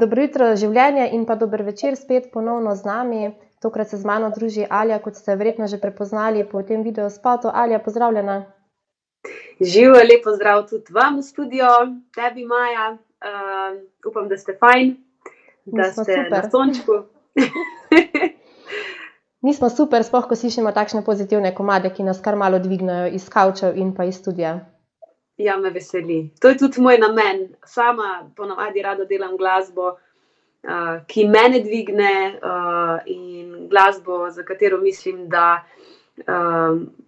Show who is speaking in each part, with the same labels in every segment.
Speaker 1: Dobro jutro, življenje in pa dober večer spet ponovno z nami. Tokrat se z mano druži Alja, kot ste verjetno že prepoznali po tem videospotu. Alja, pozdravljena.
Speaker 2: Živijo, lep pozdrav tudi vam v studio, tebi Maja. Upam, da ste fajn, da
Speaker 1: Mi smo
Speaker 2: ste na
Speaker 1: super.
Speaker 2: sončku.
Speaker 1: Mi smo super, sploh ko slišimo takšne pozitivne komade, ki nas kar malo dvignejo iz kavčev in pa iz studia.
Speaker 2: Ja, me veseli. To je tudi moj namen. Sama ponavadi rada delam glasbo, ki mene dvigne, in glasbo, za katero mislim, da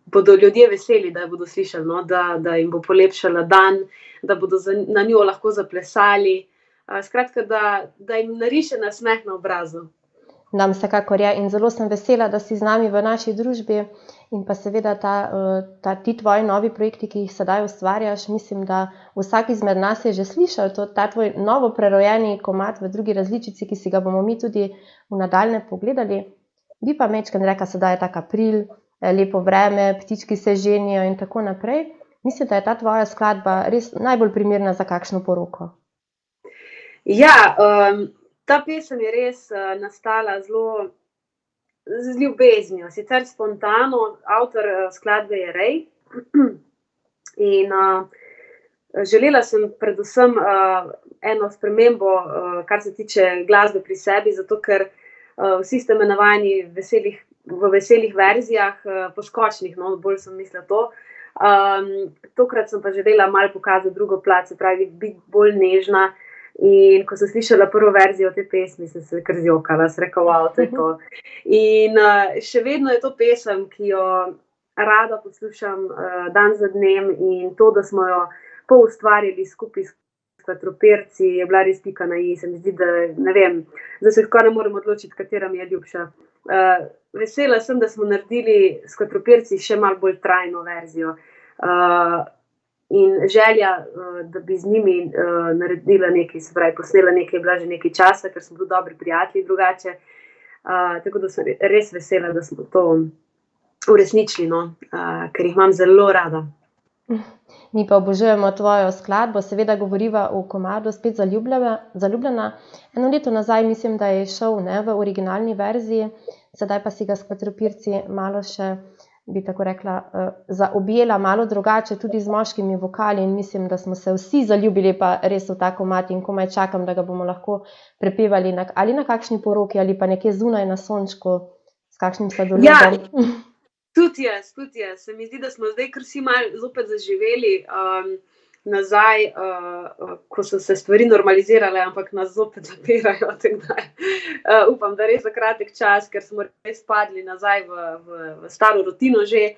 Speaker 2: bodo ljudje veseli, da jo bodo slišali, no? Da jim bo polepšala dan, da bodo na njo lahko zaplesali. Skratka, da jim nariše nasmeh na obrazu.
Speaker 1: Nam vsekakor je in zelo sem vesela, da si z nami v naši družbi in pa seveda ti tvoji novi projekti, ki jih sedaj ustvarjaš. Mislim, da vsak izmed nas je že slišal ta tvoj novo prerojeni komad v drugi različici, ki si ga bomo mi tudi v nadaljnje pogledali. Bi pa majčkeno rekla, sedaj je tak april, lepo vreme, ptički se ženijo in tako naprej. Mislim, da je ta tvoja skladba res najbolj primerna za kakšno poroko.
Speaker 2: Ja, ta pesem je res nastala zelo z ljubeznijo, sicer spontano. Avtor skladbe je Ray. In želela sem predvsem eno spremembo, kar se tiče glasbe pri sebi, zato ker vsi ste me navajeni v veselih verzijah, poskočnih, no, bolj sem mislila to. Tokrat sem pa želela malo pokazati drugo plat, se pravi, biti bolj nežna. In ko sem slišala prvo verzijo te pesmi, sem se kar zjokala, sem rekla, wow, to je to. In še vedno je to pesem, ki jo rada poslušam dan za dnem, in to, da smo jo poustvarjali skupaj s Skvatropirci, je bila res pika na i. Se mi zdi, da ne vem, zdaj se skoraj ne morem odločiti, katera mi je ljubša. Vesela sem, da smo naredili s Skvatropirci še malo bolj trajno verzijo. In želja, da bi z njimi naredila nekaj, se pravi, posnela nekaj, je bila že nekaj časa, ker smo bili dobri prijatelji drugače. Tako da sem res vesela, da smo to uresničili, no, ker jih imam zelo rada.
Speaker 1: Mi pa obožujemo tvojo skladbo, seveda govoriva o komadu Spet zaljubljena. Eno leto nazaj mislim, da je šel, ne, v originalni verziji, sedaj pa si ga Skvatropirci malo še, bi tako rekla, zaobjela malo drugače, tudi z moškimi vokali, in mislim, da smo se vsi zaljubili pa res v ta komad in komaj čakam, da ga bomo lahko prepevali ali na kakšni poroki ali pa nekje zunaj na sončku s kakšnim sladoledom.
Speaker 2: Ja. Tudi jaz. Se mi zdi, da smo zdaj kar vsi malo zopet zaživeli nazaj, ko so se stvari normalizirale, ampak nas zopet zapirajo. Upam, da res za kratek čas, ker smo res padli nazaj v staro rutino že,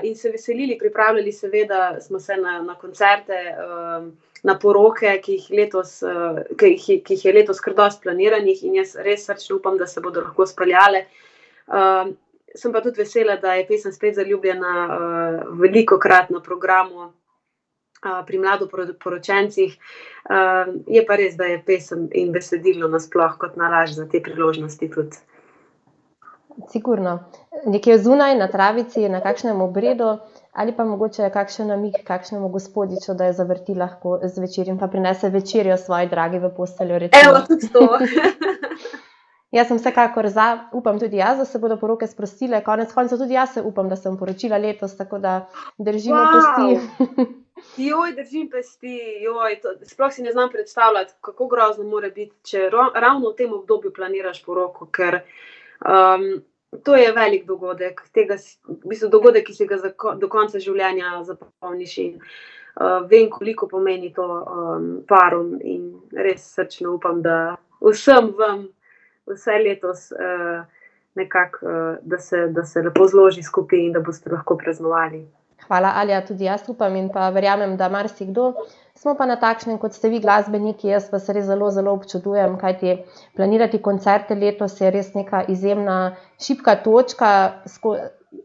Speaker 2: in se veselili, pripravljali seveda smo se na koncerte, na poroke, ki jih je letos kar dosti planiranih, in jaz res srčno upam, da se bodo lahko speljale. Sem pa tudi vesela, da je pesem Spet zaljubljena velikokrat na programu pri mladoporočencih. Je pa res, da je pesem in besedilo nasploh kot nalašč za te priložnosti tudi.
Speaker 1: Sigurno. Nekje zunaj na travici, na kakšnem obredu ali pa mogoče kakšen namig kakšnemu gospodiču, da jo zavrti lahko zvečer in pa prinese večerjo svoji dragi v posteljo, recimo.
Speaker 2: Evo, tudi to.
Speaker 1: Jaz sem vsekakor za, upam tudi jaz, da se bodo poroke sprostile, konec koncev tudi jaz se upam, da se bom poročila letos, tako da držimo pesti.
Speaker 2: Držim pesti, sploh si ne znam predstavljati, kako grozno mora biti, če ravno v tem obdobju planiraš poroko, ker to je velik dogodek, v bistvu dogodek, ki si ga do konca življenja zapomniš, in vem, koliko pomeni to parom, in res srčno upam, da vsem vam vse letos nekako, da se lepo zloži skupaj in da boste lahko praznovali.
Speaker 1: Hvala, Alja, tudi jaz upam in pa verjamem, da marsikdo. Smo pa na takšnem, kot ste vi glasbeniki, jaz vas res zelo, zelo občudujem, kajti planirati koncerte letos je res neka izjemna šibka točka.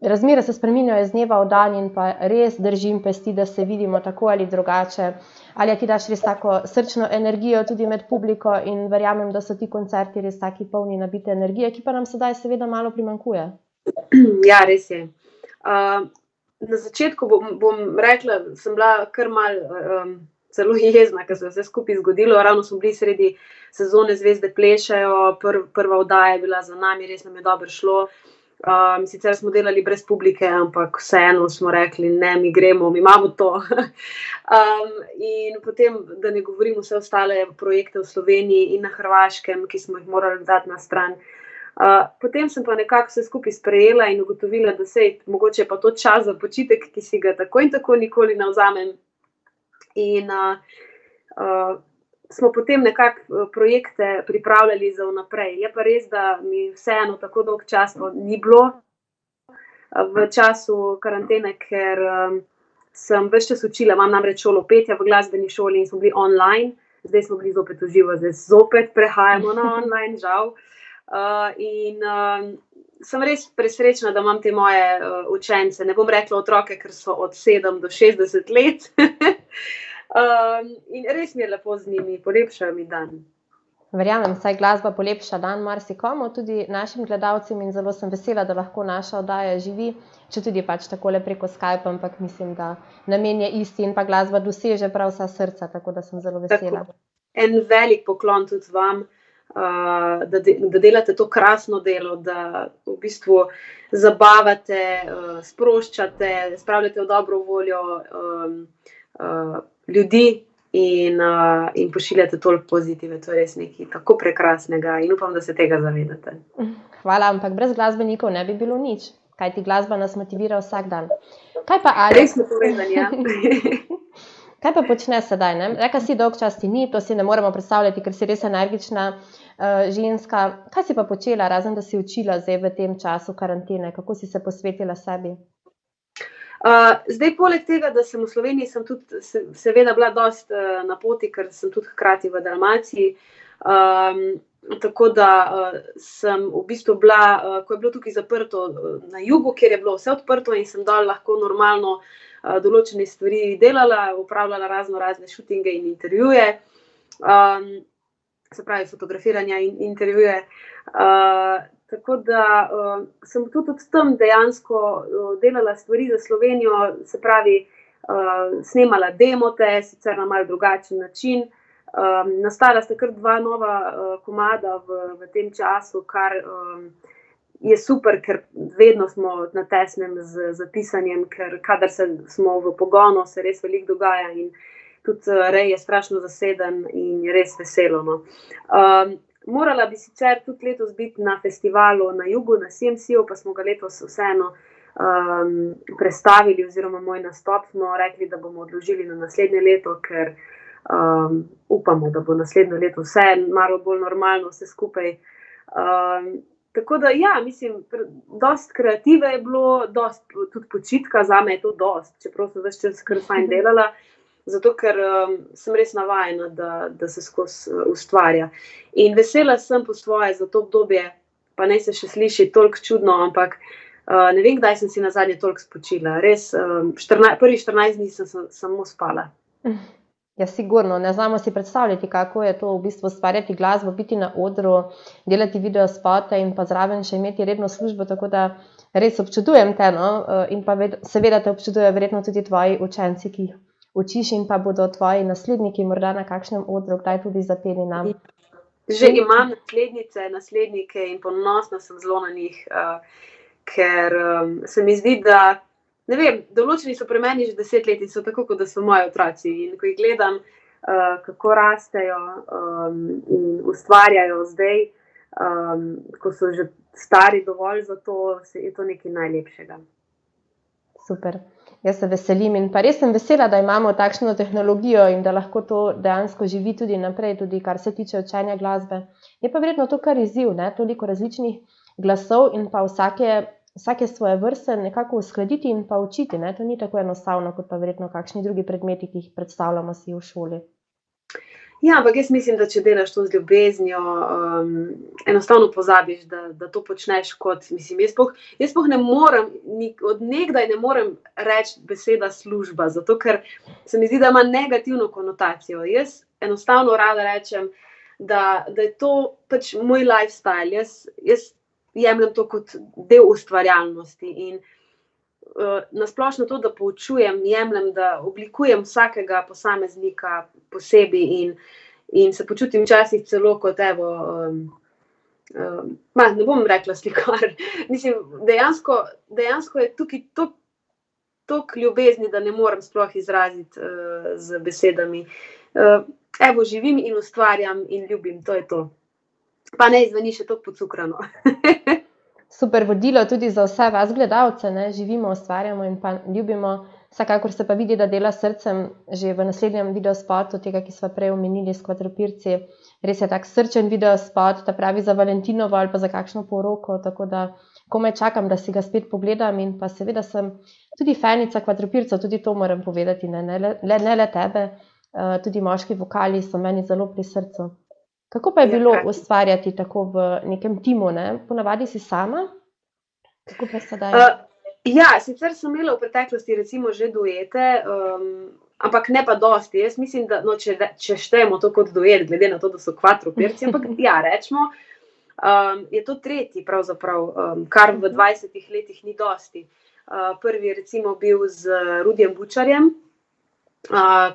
Speaker 1: Razmere se spreminjajo iz dneva v dan in pa res držim pesti, da se vidimo tako ali drugače. Alja, ti daš res tako srčno energijo tudi med publiko in verjamem, da so ti koncerti res taki polni nabite energije, ki pa nam sedaj seveda malo primanjkuje.
Speaker 2: Ja, res je. Na začetku bom rekla, sem bila kar malo celo jezna, ker se je vse skupaj zgodilo. Ravno smo bili sredi sezone Zvezde plešejo, prva oddaja je bila za nami, res nam je dobro šlo. Sicer smo delali brez publike, ampak vseeno smo rekli, ne, mi gremo, mi imamo to. In potem, da ne govorim vse ostale projekte v Sloveniji in na Hrvaškem, ki smo jih morali dati na stran. Potem sem pa nekako vse skupaj sprejela in ugotovila, da mogoče je pa to čas za počitek, ki si ga tako in tako nikoli ne vzamem. In smo potem nekako projekte pripravljali za vnaprej. Je pa res, da mi vseeno tako dolg čas ni bilo v času karantene, ker sem ves čas učila, imam namreč šolo petja v glasbeni šoli in smo bili online, zdaj smo bili zopet v živo, zdaj zopet prehajamo na online, žal. In sem res presrečna, da imam te moje učence, ne bom rekla otroke, ker so od 7 do 60 let. In res mi je lepo z njimi, polepšajo mi dan.
Speaker 1: Verjamem, saj glasba polepša dan marsikomu, tudi našim gledalcem, in zelo sem vesela, da lahko naša oddaja živi, če tudi pač takole preko Skype, ampak mislim, da namen je isti in pa glasba doseže prav vsa srca, tako da sem zelo vesela.
Speaker 2: Tako. En velik poklon tudi vam, da delate to krasno delo, da v bistvu zabavate, sproščate, spravljate v dobro voljo ljudi in pošiljate toliko pozitive. To je res nekaj tako prekrasnega in upam, da se tega zavedate.
Speaker 1: Hvala, ampak brez glasbenikov ne bi bilo nič, kajti glasba nas motivira vsak dan. Kaj pa Alja?
Speaker 2: Res smo povedani, ja.
Speaker 1: Kaj pa počne sedaj, ne? Rekla si, dolg čas ti ni, to si ne moremo predstavljati, ker si res energična ženska. Kaj si pa počela, razen da si učila zdaj v tem času karantene? Kako si se posvetila sebi?
Speaker 2: Zdaj, poleg tega, da sem v Sloveniji, sem tudi seveda bila dosti na poti, ker sem tudi hkrati v Dalmaciji. Tako da sem v bistvu bila, ko je bilo tukaj zaprto na jugu, kjer je bilo vse odprto in sem dol lahko normalno določene stvari delala, upravljala razne šutinge in intervjuje, se pravi fotografiranja in intervjuje. Tako da sem tudi tam dejansko delala stvari za Slovenijo, se pravi snemala demote, sicer na malo drugačen način. Nastala sta kar 2 nova komada v tem času, kar je super, ker vedno smo na tesnem z pisanjem, ker kadar smo v pogonu, se res veliko dogaja in tudi Rej je strašno zaseden in je res veselo. No. Morala bi sicer tudi letos biti na festivalu na jugu, na CMC-u, pa smo ga letos vseeno prestavili, oziroma moj nastop smo rekli, da bomo odložili na naslednje leto, ker upamo, da bo naslednje leto vse malo bolj normalno, vse skupaj. Tako da, ja, mislim, dosti kreative je bilo, dosti tudi počitka, zame je to dosti, čeprav sem ves čas kar fajn delala, zato ker sem res navajena, da se skozi ustvarja. In vesela sem po svoje za to obdobje, pa naj se še sliši toliko čudno, ampak ne vem, kdaj sem si nazadnje toliko spočila. Res, prvih 14 dni sem samo spala.
Speaker 1: Ja, sigurno, ne znamo si predstavljati, kako je to v bistvu ustvarjati glasbo, biti na odru, delati videospote in pa zraven še imeti redno službo, tako da res občudujem te, no, in pa seveda te občudujejo verjetno tudi tvoji učenci, ki jih učiš, in pa bodo tvoji nasledniki morda na kakšnem odru kdaj tudi zapeli nam.
Speaker 2: Že imam naslednike in ponosna sem zelo na njih, ker se mi zdi, da ne vem, določeni so pri meni že 10 let in so tako, kot da so moji otroci. In ko jih gledam, kako rastejo in ustvarjajo zdaj, ko so že stari dovolj za to, je to nekaj najlepšega.
Speaker 1: Super. Jaz se veselim in pa res sem vesela, da imamo takšno tehnologijo in da lahko to dejansko živi tudi naprej, tudi kar se tiče učenja glasbe. Je pa verjetno to kar izziv, ne? Toliko različnih glasov in pa vsake svoje vrste nekako uskladiti in pa učiti, ne? To ni tako enostavno, kot pa verjetno kakšni drugi predmeti, ki jih predstavljamo si v šoli.
Speaker 2: Ja, ampak jaz mislim, da če delaš to z ljubeznijo, enostavno pozabiš, da to počneš kot, mislim, jaz sploh ne morem, od nekdaj ne morem reči beseda služba, zato ker se mi zdi, da ima negativno konotacijo. Jaz enostavno rada rečem, da je to pač moj lifestyle, jaz jemljem to kot del ustvarjalnosti in nasplošno to, da poučujem, jemljem, da oblikujem vsakega posameznika posebej in se počutim včasih celo kot evo, ne bom rekla slikar. Mislim, dejansko je tukaj toliko ljubezni, da ne morem sploh izraziti z besedami. Evo, živim in ustvarjam in ljubim, to je to. Pa ne zveni še toliko pocukrano.
Speaker 1: Super vodilo tudi za vse vas gledalce, ne? Živimo, ustvarjamo in pa ljubimo. Vsekakor se pa vidi, da dela s srcem že v naslednjem videospotu, tega, ki smo prej omenili s Kvadropirci. Res je tak srčen videospot, ta pravi za Valentinovo ali pa za kakšno poroko, tako da komaj čakam, da si ga spet pogledam in pa seveda sem tudi fanica Kvadropircev, tudi to moram povedati, ne le tebe, tudi moški vokali so meni zelo pri srcu. Kako pa je bilo ustvarjati tako v nekem timu, ne? Ponavadi si sama? Kako pa sedaj?
Speaker 2: Ja, sicer sem imela v preteklosti recimo že duete, ampak ne pa dosti. Jaz mislim, da če štejemo to kot duet, glede na to, da so Kvadropirci, ampak ja, rečemo, je to tretji pravzaprav, kar v 20 letih ni dosti. Prvi recimo bil z Rudijem Bučarjem,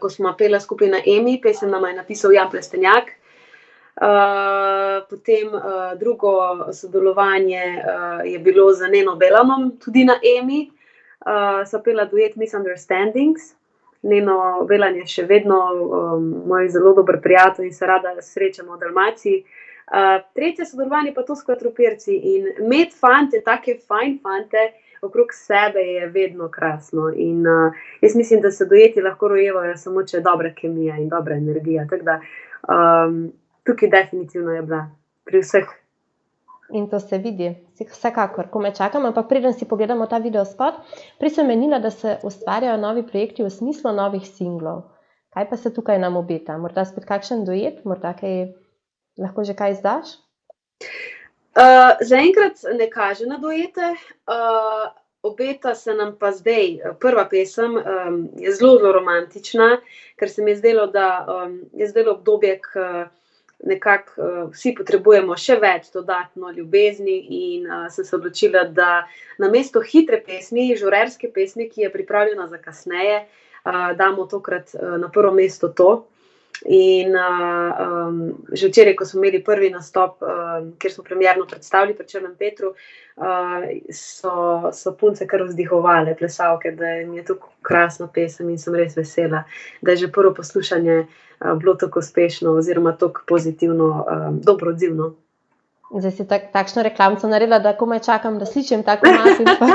Speaker 2: ko smo pela skupaj na EMI, pesem nama je napisal Jan Plestenjak. Potem drugo sodelovanje je bilo z Neno Belanom, tudi na EMI, sva pela duet Misunderstandings. Neno Belan je še vedno moj zelo dober prijatelj in se rada srečamo v Dalmaciji. Tretje sodelovanje pa to s Kvadropirci in imeti fante, take fajn fante okrog sebe je vedno krasno in jaz mislim, da se dueti lahko rojevajo samo, če je dobra kemija in dobra energija, tako da tukaj definitivno je bila pri vseh.
Speaker 1: In to se vidi, vsekakor, ko me čakam, ampak preden si pogledamo ta videospot, prej sem menila, da se ustvarjajo novi projekti v smislu novih singlov. Kaj pa se tukaj nam obeta? Morda spet kakšen duet? Morda lahko že kaj izdaš?
Speaker 2: Zaenkrat ne kaže na duete, obeta se nam pa zdaj. Prva pesem je zelo romantična, ker se mi je zdelo, da je zdaj obdobje, nekako vsi potrebujemo še več dodatno ljubezni in sem se odločila, da namesto hitre pesmi, žurerske pesmi, ki je pripravljena za kasneje, damo tokrat na prvo mesto to. In že včeraj, ko smo imeli prvi nastop, kjer smo premierno predstavili pri Črnem Petru, so punce kar vzdihovale, plesavke, da mi je to krasna pesem in sem res vesela, da je že prvo poslušanje bilo tako uspešno oziroma tako pozitivno, dobro odzivno.
Speaker 1: Zdaj si takšno reklamco naredila, da komaj čakam, da slišim tako mas in pa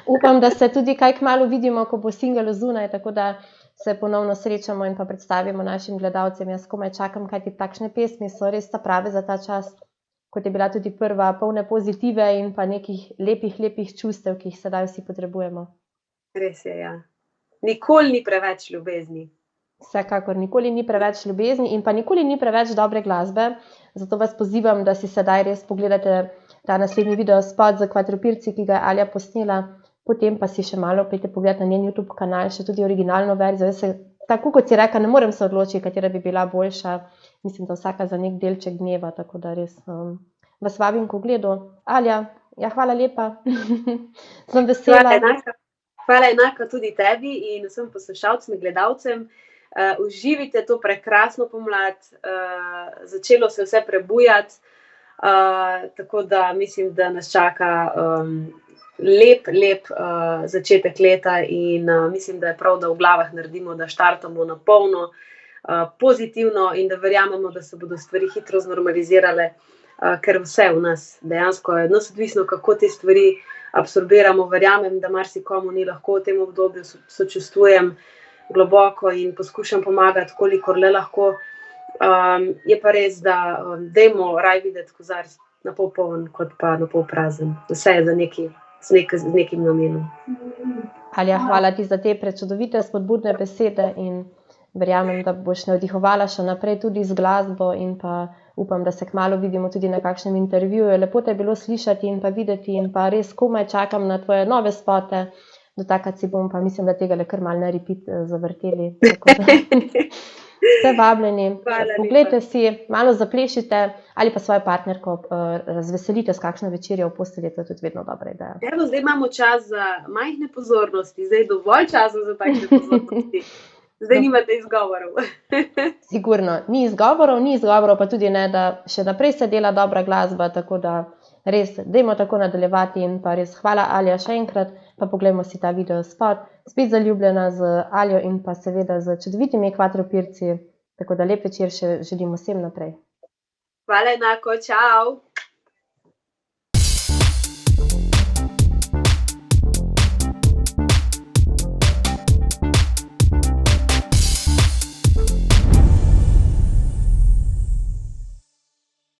Speaker 1: upam, da se tudi kaj kmalu vidimo, ko bo singel zunaj, tako da se ponovno srečamo in pa predstavimo našim gledalcem. Jaz komaj čakam, kajti takšne pesmi so res ta prave za ta čas, kot je bila tudi prva, polne pozitive in pa nekih lepih čustev, ki jih sedaj vsi potrebujemo.
Speaker 2: Res je, ja. Nikoli ni preveč ljubezni.
Speaker 1: Vsekakor, nikoli ni preveč ljubezni in pa nikoli ni preveč dobre glasbe, zato vas pozivam, da si sedaj res pogledate ta naslednji videospot za Kvadropirci, ki ga je Alja posnela, potem pa si še malo pojte pogledati na njen YouTube kanal, še tudi originalno verzijo. Tako kot si rekla, ne morem se odločiti, katera bi bila boljša, mislim, da vsaka za nek delček dneva, tako da res vas vabim k ogledu. Alja, ja, hvala lepa, sem vesela.
Speaker 2: Hvala enako tudi tebi in vsem poslušalcem in gledalcem. Uživite to prekrasno pomlad, začelo se vse prebujati, tako da mislim, da nas čaka lep začetek leta in mislim, da je prav, da v glavah naredimo, da štartamo na polno, pozitivno in da verjamemo, da se bodo stvari hitro znormalizirale, ker vse v nas dejansko je odvisno, kako te stvari absorbiramo. Verjamem, da marsikomu ni lahko v tem obdobju, sočustvujem globoko in poskušam pomagati, kolikor le lahko. Je pa res, da dajmo raj videti kozarec na pol poln, kot pa na pol prazen. Vse je z nekim namenom.
Speaker 1: Alja, hvala ti za te prečudovite spodbudne besede in verjamem, da boš navdihovala še naprej tudi z glasbo in pa upam, da se kmalu vidimo tudi na kakšnem intervjuju. Lepo te je bilo slišati in pa videti in pa res komaj čakam na tvoje nove spote. Do takrat si bom pa mislim, da tega le kar malo na repeat zavrteli. Vse vabljeni,
Speaker 2: Hvala lepa.
Speaker 1: poglejte si, malo zaplešite ali pa svojo partnerko razveselite s kakšno večerjo v postelji, to je tudi vedno dobra ideja.
Speaker 2: Evo, zdaj imamo čas za majhne pozornosti, zdaj je dovolj časa za takšne pozornosti. Zdaj nimate izgovorov.
Speaker 1: Sigurno, ni izgovorov, pa tudi ne, da še naprej se dela dobra glasba, tako da res, dajmo tako nadaljevati in pa res hvala Alja še enkrat, pa poglejmo si ta video spot, spet zaljubljena z Aljo in pa seveda z čudovitimi Quatropirci, tako da lep večer še želim vsem naprej.
Speaker 2: Hvala enako, čau!